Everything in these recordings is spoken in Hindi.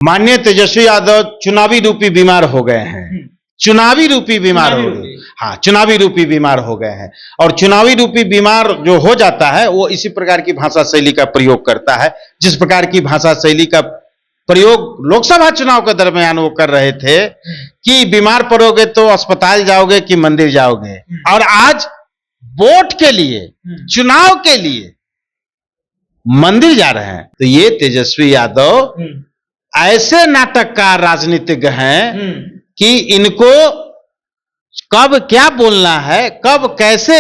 माननीय तेजस्वी यादव चुनावी रूपी बीमार हो गए हैं। चुनावी रूपी बीमार हो गए। हाँ, चुनावी रूपी बीमार हो गए हैं। और चुनावी रूपी बीमार जो हो जाता है वो इसी प्रकार की भाषा शैली का प्रयोग करता है, जिस प्रकार की भाषा शैली का प्रयोग लोकसभा चुनाव के दरमियान वो कर रहे थे कि बीमार पड़ोगे तो अस्पताल जाओगे कि मंदिर जाओगे। और आज वोट के लिए, चुनाव के लिए मंदिर जा रहे हैं। तो ये तेजस्वी यादव ऐसे नाटककार राजनीतिज्ञ हैं कि इनको कब क्या बोलना है, कब कैसे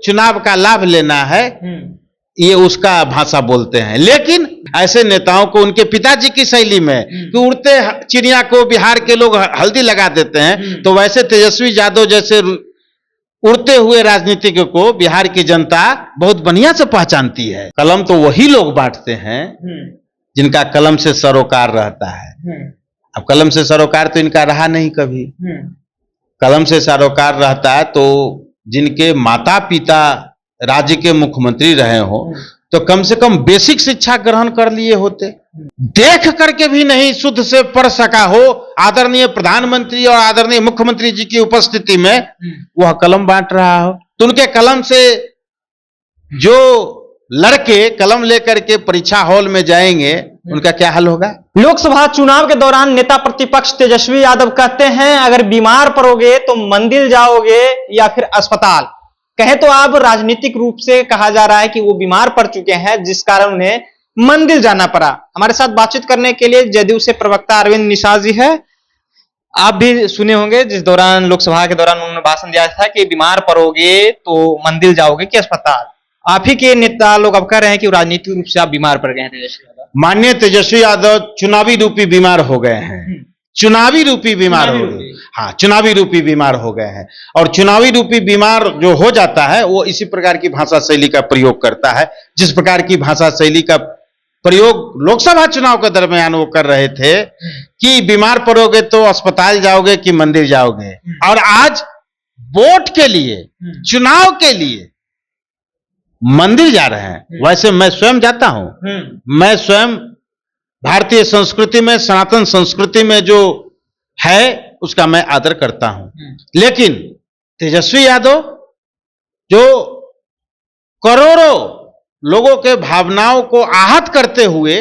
चुनाव का लाभ लेना है, ये उसका भाषा बोलते हैं। लेकिन ऐसे नेताओं को उनके पिताजी की शैली में कि उड़ते चिड़िया को बिहार के लोग हल्दी लगा देते हैं, तो वैसे तेजस्वी यादव जैसे उड़ते हुए राजनीतिज्ञ को बिहार की जनता बहुत बढ़िया से पहचानती है। कलम तो वही लोग बांटते हैं जिनका कलम से सरोकार रहता है। अब कलम से सरोकार तो इनका रहा नहीं कभी। कलम से सरोकार रहता है तो जिनके माता पिता राज्य के मुख्यमंत्री रहे हो तो कम से कम बेसिक शिक्षा ग्रहण कर लिए होते। देख करके भी नहीं शुद्ध से पढ़ सका हो आदरणीय प्रधानमंत्री और आदरणीय मुख्यमंत्री जी की उपस्थिति में वह कलम बांट रहा हो, तो उनके कलम से जो लड़के कलम लेकर के परीक्षा हॉल में जाएंगे उनका क्या हाल होगा। लोकसभा चुनाव के दौरान नेता प्रतिपक्ष तेजस्वी यादव कहते हैं अगर बीमार पड़ोगे तो मंदिर जाओगे या फिर अस्पताल। कहे तो अब राजनीतिक रूप से कहा जा रहा है कि वो बीमार पड़ चुके हैं जिस कारण उन्हें मंदिर जाना पड़ा। हमारे साथ बातचीत करने के लिए जदयू से प्रवक्ता अरविंद निषाद जी है। आप भी सुने होंगे जिस दौरान लोकसभा के दौरान उन्होंने भाषण दिया था कि बीमार पड़ोगे तो मंदिर जाओगे कि अस्पताल। आप ही के नेता लोग अब कह रहे हैं कि राजनीतिक रूप से आप बीमार पड़ गए हैं तेजस्वी यादव। माननीय तेजस्वी यादव चुनावी रूपी बीमार हो गए हैं। चुनावी रूपी बीमार हो गए। हाँ, चुनावी रूपी बीमार हो गए हैं। और चुनावी रूपी बीमार जो हो जाता है वो इसी प्रकार की भाषा शैली का प्रयोग करता है, जिस प्रकार की भाषा शैली का प्रयोग लोकसभा चुनाव के दरमियान वो कर रहे थे कि बीमार पड़ोगे तो अस्पताल जाओगे कि मंदिर जाओगे। और आज वोट के लिए, चुनाव के लिए मंदिर जा रहे हैं। वैसे मैं स्वयं जाता हूं। मैं स्वयं भारतीय संस्कृति में, सनातन संस्कृति में जो है उसका मैं आदर करता हूं। लेकिन तेजस्वी यादव जो करोड़ों लोगों के भावनाओं को आहत करते हुए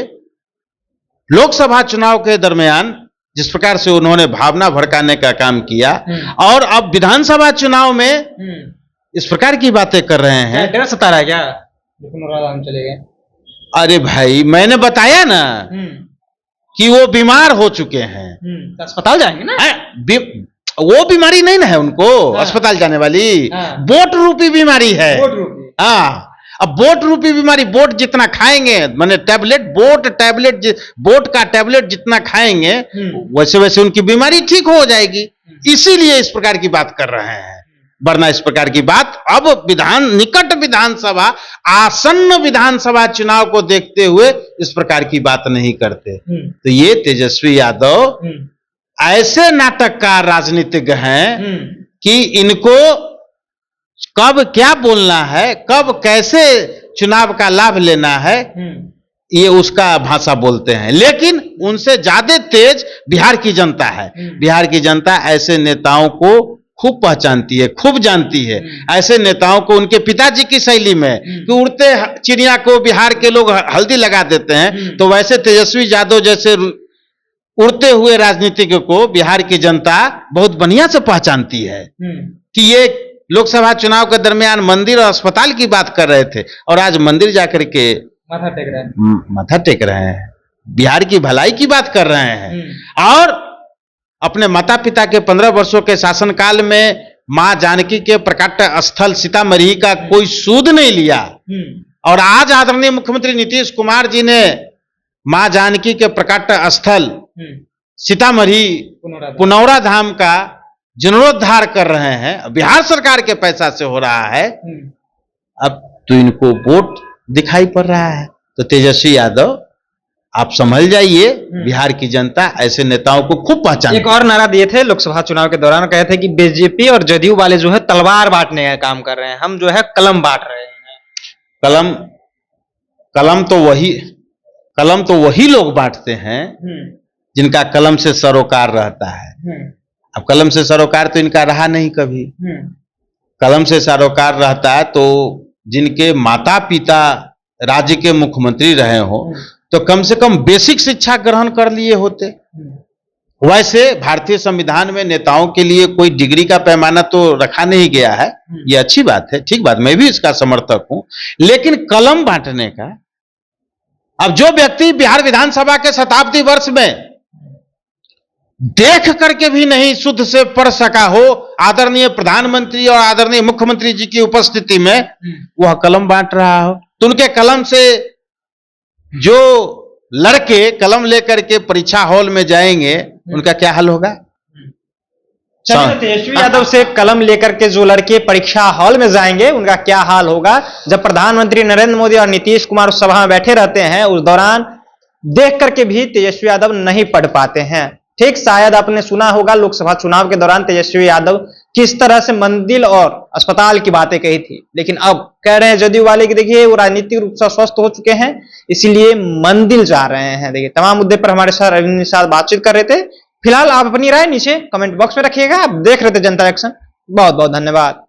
लोकसभा चुनाव के दरमियान जिस प्रकार से उन्होंने भावना भड़काने का काम किया और अब विधानसभा चुनाव में इस प्रकार की बातें कर रहे हैं। डर सता रहा है क्या? हम चले गए। अरे भाई, मैंने बताया ना कि वो बीमार हो चुके हैं। तो अस्पताल जाएंगे ना। वो बीमारी नहीं ना है उनको। अस्पताल जाने वाली वोट रूपी बीमारी है। हाँ, अब वोट रूपी बीमारी, वोट जितना खाएंगे, माने टैबलेट, वोट का टैबलेट जितना खाएंगे वैसे वैसे उनकी बीमारी ठीक हो जाएगी। इसीलिए इस प्रकार की बात कर रहे हैं। वरना इस प्रकार की बात अब निकट विधानसभा, आसन्न विधानसभा चुनाव को देखते हुए इस प्रकार की बात नहीं करते। तो ये तेजस्वी यादव ऐसे नाटककार राजनीतिज्ञ हैं कि इनको कब क्या बोलना है, कब कैसे चुनाव का लाभ लेना है, ये उसका भाषा बोलते हैं। लेकिन उनसे ज्यादा तेज बिहार की जनता है। बिहार की जनता ऐसे नेताओं को खूब पहचानती है, खूब जानती है। ऐसे नेताओं को उनके पिताजी की शैली में कि उड़ते चिड़िया को बिहार के लोग हल्दी लगा देते हैं, तो वैसे तेजस्वी यादव जैसे उड़ते हुए राजनीतिज्ञ को बिहार की जनता बहुत बढ़िया से पहचानती है कि ये लोकसभा चुनाव के दरमियान मंदिर और अस्पताल की बात कर रहे थे और आज मंदिर जाकर के माथा टेक रहे हैं, बिहार की भलाई की बात कर रहे हैं। और अपने माता पिता के 15 वर्षों के शासनकाल में मां जानकी के प्रकट स्थल सीतामढ़ी का कोई सूद नहीं लिया। और आज आदरणीय मुख्यमंत्री नीतीश कुमार जी ने मां जानकी के प्रकट स्थल सीतामढ़ी पुनौरा धाम का जीर्णोद्धार कर रहे हैं, बिहार सरकार के पैसा से हो रहा है। अब तो इनको वोट दिखाई पड़ रहा है। तो तेजस्वी यादव आप समझ जाइए, बिहार की जनता ऐसे नेताओं को खूब पहचान। एक और नारा दिए थे लोकसभा चुनाव के दौरान, कहे थे कि बीजेपी और जदयू वाले जो है तलवार बांटने का काम कर रहे हैं, हम जो है कलम बांट रहे हैं। कलम तो वही लोग बांटते हैं जिनका कलम से सरोकार रहता है। अब कलम से सरोकार तो इनका रहा नहीं कभी। कलम से सरोकार रहता है तो जिनके माता पिता राज्य के मुख्यमंत्री रहे हो तो कम से कम बेसिक शिक्षा ग्रहण कर लिए होते। वैसे भारतीय संविधान में नेताओं के लिए कोई डिग्री का पैमाना तो रखा नहीं गया है, ये अच्छी बात है, ठीक बात, मैं भी इसका समर्थक हूं। लेकिन कलम बांटने का, अब जो व्यक्ति बिहार विधानसभा के शताब्दी वर्ष में देख करके भी नहीं शुद्ध से पढ़ सका हो, आदरणीय प्रधानमंत्री और आदरणीय मुख्यमंत्री जी की उपस्थिति में वह कलम बांट रहा हो, तो उनके कलम से जो लड़के कलम लेकर के परीक्षा हॉल में जाएंगे उनका क्या हाल होगा? तेजस्वी यादव से कलम लेकर के जो लड़के परीक्षा हॉल में जाएंगे उनका क्या हाल होगा जब प्रधानमंत्री नरेंद्र मोदी और नीतीश कुमार उस सभा में बैठे रहते हैं, उस दौरान देख करके भी तेजस्वी यादव नहीं पढ़ पाते हैं। ठीक, शायद आपने सुना होगा लोकसभा चुनाव के दौरान तेजस्वी यादव किस तरह से मंदिर और अस्पताल की बातें कही थी, लेकिन अब कह रहे हैं जदयू वाले कि देखिए वो राजनीतिक रूप से स्वस्थ हो चुके हैं, इसीलिए मंदिर जा रहे हैं। देखिए तमाम मुद्दे पर हमारे साथ रविंद्र निषाद बातचीत कर रहे थे। फिलहाल आप अपनी राय नीचे कमेंट बॉक्स में रखिएगा। आप देख रहे थे जनता एक्शन। बहुत बहुत धन्यवाद।